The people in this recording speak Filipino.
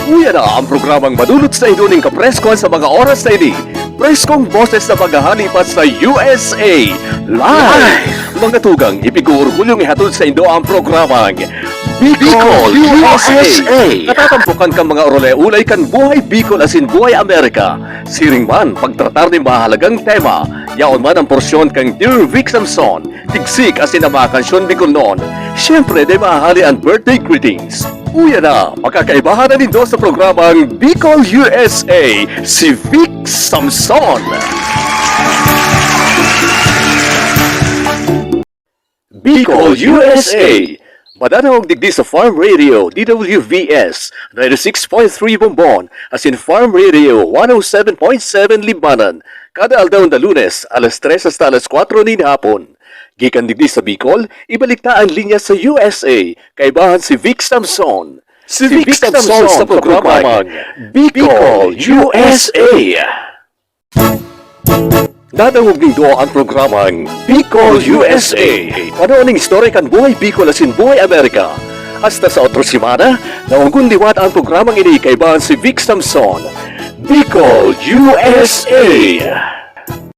Uya na ang programang madulot sa inyo ng kapreskon sa mga oras na ini. Preskong boses na paghahalipat sa USA. Live! Mga tugang, ipig-uurgulyong ihatod sa inyo ang programang BICOL-USA. Natatampukan kang mga orole-ulay kan buhay Bicol asin buhay Amerika. Siring man, pagtratar ni mahalagang tema. Yaon man ang porsyon kang Dear Vic Samson. Tigsik asin ang mga kansyon Bicol noon. Siyempre, di mahali ang birthday greetings. Uya na, makakaibahan na nindo sa programang BICOL-USA, si Vic Samson. BICOL-USA, madanawag digdi sa Farm Radio, DWVS, 96.3 Bombon, as in Farm Radio, 107.7 Libmanan, kada aldaw na Lunes, alas 3 hasta alas 4 nin hapon. Gikan digdi sa Bicol, ibalik na ang linya sa USA, kaibahan si Vic Samson. Si Vic Samson sa programang BICOL-USA. Dadawag nindo ang programang BICOL-USA. Panooning story kan buhay Bicol asin buhay Amerika. Hasta sa otro simana, naunggundiwat ang programang ini kaibahan si Vic Samson. BICOL-USA.